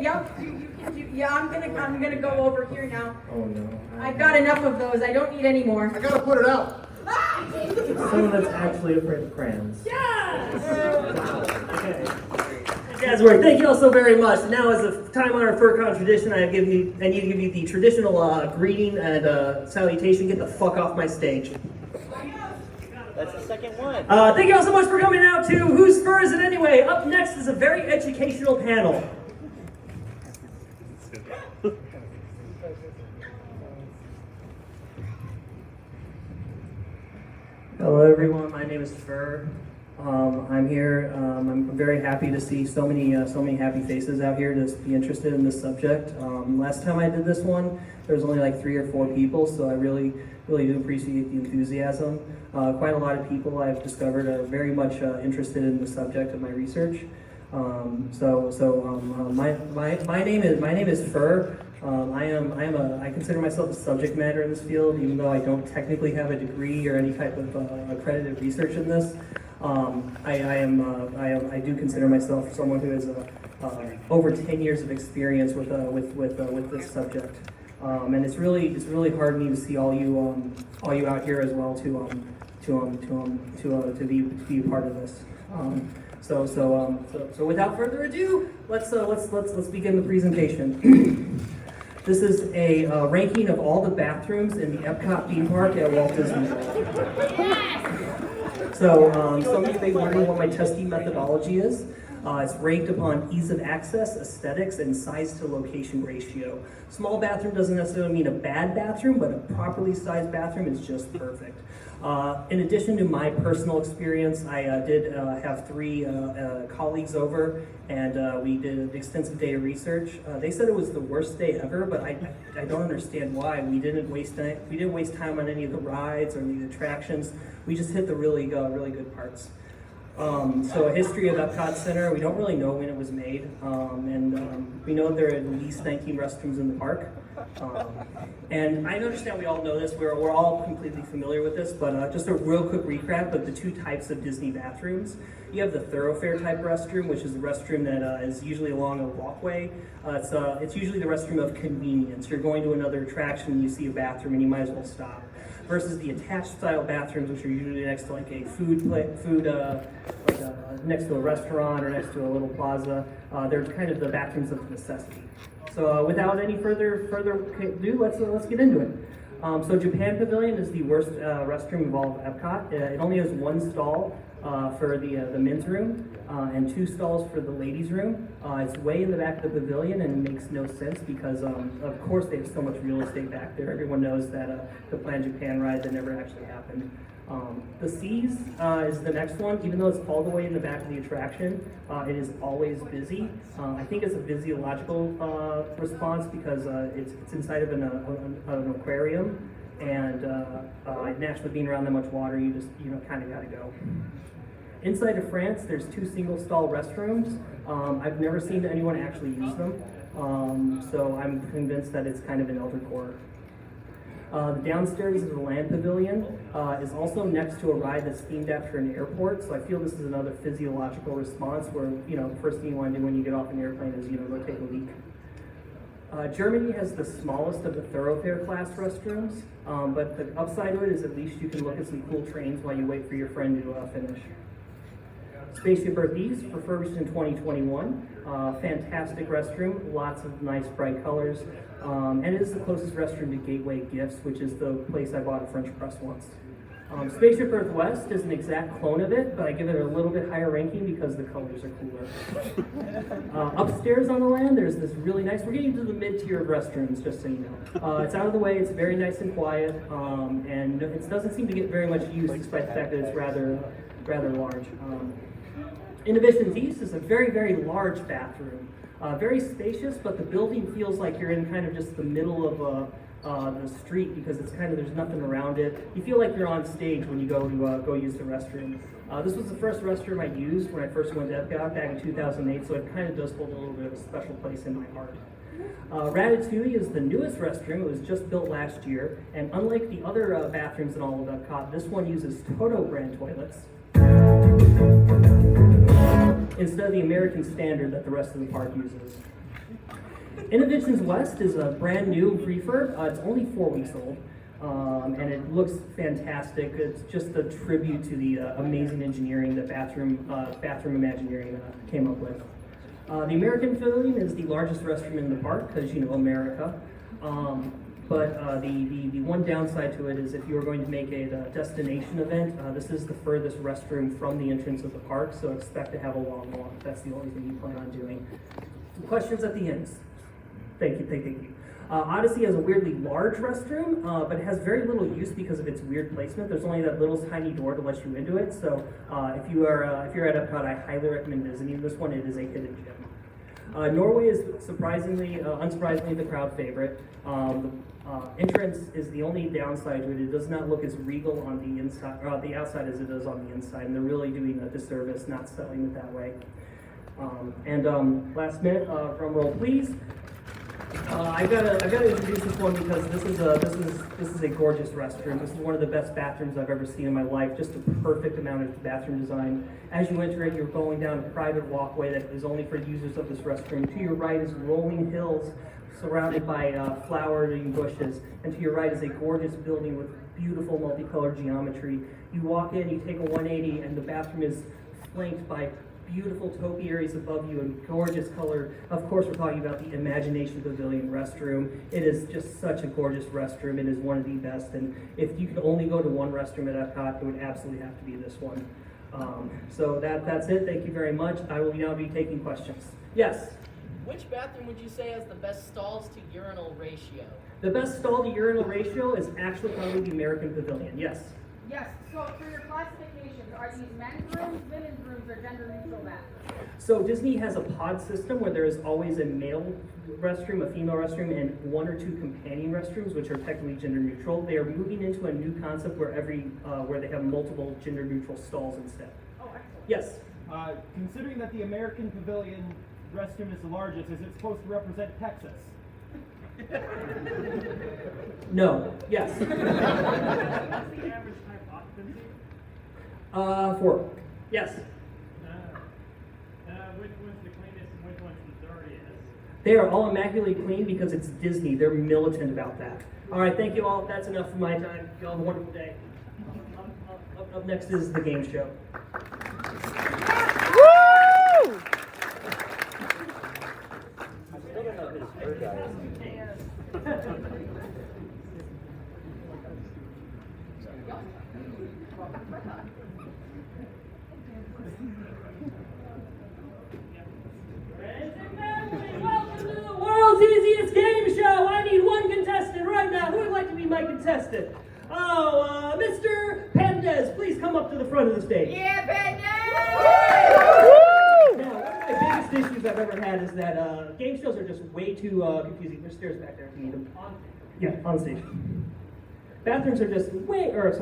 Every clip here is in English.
Yep. Yeah, I'm gonna go over here now. Oh no. I've got enough of those. I don't need any more. I gotta put it out. Someone that's actually afraid of crayons. Yes! Okay. Guys, work. Thank you all so very much. Now, as a time-honored FurCon tradition, I give you the traditional greeting and salutation. Get the fuck off my stage. That's the second one. Thank you all so much for coming out to Whose Fur Is It Anyway? Up next is a very educational panel. Hello everyone, my name is Firr. I'm here. I'm very happy to see so many happy faces out here to be interested in this subject. Last time I did this one, there was only like 3 or 4 people, so I really do appreciate the enthusiasm. Quite a lot of people I've discovered are very much interested in the subject of my research. My name is Firr. I consider myself a subject matter in this field, even though I don't technically have a degree or any type of accredited research in this. I do consider myself someone who has over 10 years of experience with this subject, and it's really hard for me to see all you out here as well to be a part of this. So without further ado, let's begin the presentation. This is a ranking of all the bathrooms in the Epcot theme park at Walt Disney World. So some of you may wonder what my testing methodology is. It's ranked upon ease of access, aesthetics, and size to location ratio. Small bathroom doesn't necessarily mean a bad bathroom, but a properly sized bathroom is just perfect. In addition to my personal experience, I did have 3 colleagues over, and we did an extensive day of research. They said it was the worst day ever, but I don't understand why. We didn't waste time on any of the rides or the attractions. We just hit the really good parts. So a history of Epcot Center, we don't really know when it was made, and we know there are at least 19 restrooms in the park. And I understand we all know this, we're all completely familiar with this, but just a real quick recap of the 2 types of Disney bathrooms. You have the thoroughfare type restroom, which is the restroom that is usually along a walkway. It's usually the restroom of convenience. You're going to another attraction and you see a bathroom and you might as well stop. Versus the attached style bathrooms, which are usually next to like a next to a restaurant or next to a little plaza. They're kind of the bathrooms of necessity. So without any further ado, let's get into it. So Japan Pavilion is the worst restroom of all of Epcot. It only has 1 stall for the men's room and 2 stalls for the ladies' room. It's way in the back of the pavilion and it makes no sense because of course they have so much real estate back there. Everyone knows that the Plan Japan ride that never actually happened. The Seas is the next one. Even though it's all the way in the back of the attraction, it is always busy. I think it's a physiological response because it's inside of an aquarium, and naturally being around that much water, you kind of got to go. Inside of France, there's 2 single stall restrooms. I've never seen anyone actually use them, so I'm convinced that it's kind of an elder core. The downstairs of the Land Pavilion is also next to a ride that's themed after an airport, so I feel this is another physiological response where, the first thing you want to do when you get off an airplane is, go take a leak. Germany has the smallest of the thoroughfare class restrooms, but the upside of it is at least you can look at some cool trains while you wait for your friend to finish. Spaceship Earth East, refurbished in 2021. Fantastic restroom, lots of nice bright colors, and it is the closest restroom to Gateway Gifts, which is the place I bought a French press once. Spaceship Earth West is an exact clone of it, but I give it a little bit higher ranking because the colors are cooler. Upstairs on the land, there's this really nice, we're getting to the mid-tier of restrooms, just so you know. It's out of the way, it's very nice and quiet, and it doesn't seem to get very much use despite the fact that it's rather large. Innovations East is a very large bathroom. Very spacious, but the building feels like you're in kind of just the middle of the street because it's kind of, there's nothing around it. You feel like you're on stage when you go use the restroom. This was the first restroom I used when I first went to Epcot back in 2008, so it kind of does hold a little bit of a special place in my heart. Ratatouille is the newest restroom. It was just built last year, and unlike the other bathrooms in all of Epcot, this one uses Toto brand toilets instead of the American standard that the rest of the park uses. Innovations West is a brand new refurb. It's only 4 weeks old, and it looks fantastic. It's just a tribute to the amazing engineering that Bathroom Imagineering came up with. The American Pavilion is the largest restroom in the park, because you know America. But the one downside to it is if you are going to make a destination event, this is the furthest restroom from the entrance of the park, so expect to have a long walk. That's the only thing you plan on doing. Questions at the end? Thank you. Odyssey has a weirdly large restroom, but it has very little use because of its weird placement. There's only that little tiny door to let you into it, so if you're at Epcot, I highly recommend visiting this one. It is a hidden gem. Norway is unsurprisingly, the crowd favorite. Entrance is the only downside to it. It does not look as regal on the inside, or the outside as it does on the inside, and they're really doing a disservice not selling it that way. Last minute, drum roll please. I gotta introduce this one because this is a gorgeous restroom. This is one of the best bathrooms I've ever seen in my life. Just a perfect amount of bathroom design. As you enter it, you're going down a private walkway that is only for users of this restroom. To your right is rolling hills surrounded by flowering bushes, and to your right is a gorgeous building with beautiful multicolored geometry. You walk in, you take a 180, and the bathroom is flanked by beautiful topiaries above you and gorgeous color. Of course, we're talking about the Imagination Pavilion restroom. It is just such a gorgeous restroom. It is one of the best, and if you could only go to one restroom at Epcot, it would absolutely have to be this one. So that's it. Thank you very much. I will now be taking questions. Yes? Which bathroom would you say has the best stalls to urinal ratio? The best stall to urinal ratio is actually probably the American Pavilion. Yes? Yes, so for your classifications, are these men's rooms, women's rooms, or gender neutral bathrooms? So Disney has a pod system where there is always a male restroom, a female restroom, and 1 or 2 companion restrooms, which are technically gender neutral. They are moving into a new concept where where they have multiple gender neutral stalls instead. Oh, excellent. Yes? Considering that the American Pavilion restroom is the largest, is it supposed to represent Texas? No. Yes? What's the average time occupancy? 4. Yes? Which one's the cleanest and which one's the dirtiest? They are all immaculately clean because it's Disney. They're militant about that. All right, thank you all. That's enough for my time. You all have a wonderful day. Up next is the game show. Woo! I still don't know who this Firr guy is. Welcome to the world's easiest game show. I need one contestant right now. Who would like to be my contestant? Oh, Mr. Pendez, please come up to the front of the stage. Yeah, Pendez! Now, one of my biggest issues I've ever had is that game shows are just way too confusing. There's stairs back there if you need them. On stage. Bathrooms are just bathrooms.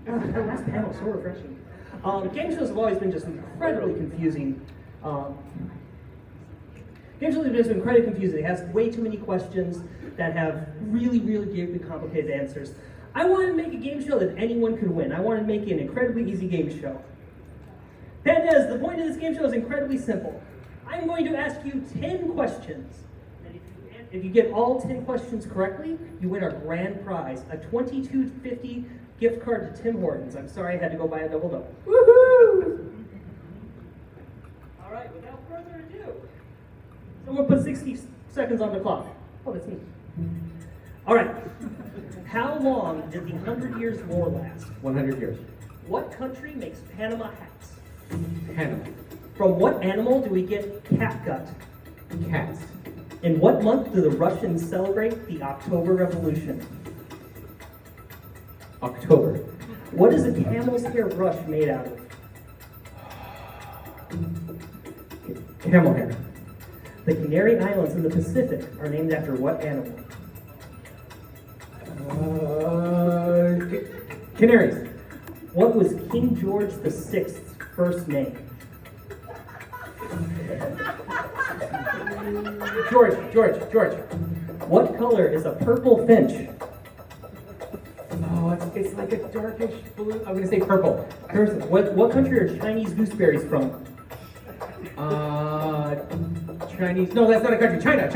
The last panel, so refreshing. Game shows have always been just incredibly confusing. Game shows have just been incredibly confusing. It has way too many questions that have really, really deeply complicated answers. I want to make a game show that anyone could win. I want to make it an incredibly easy game show. Pendez, the point of this game show is incredibly simple. I'm going to ask you 10 questions. And if you get all 10 questions correctly, you win our grand prize, a $22.50 gift card to Tim Hortons. I'm sorry I had to go buy a double-double. Woohoo! All right, without further ado, someone put 60 seconds on the clock. Oh, that's me. All right. How long did the 100 Years' War last? 100 years. What country makes Panama hats? Panama. From what animal do we get catgut? Cats. In what month do the Russians celebrate the October Revolution? October. What is a camel's hair brush made out of? Camel hair. The Canary Islands in the Pacific are named after what animal? Canaries. What was King George VI's first name? George. What color is a purple finch? Oh, it's like a darkish blue. I'm gonna say purple. What country are Chinese gooseberries from? Chinese. No, that's not a country. China.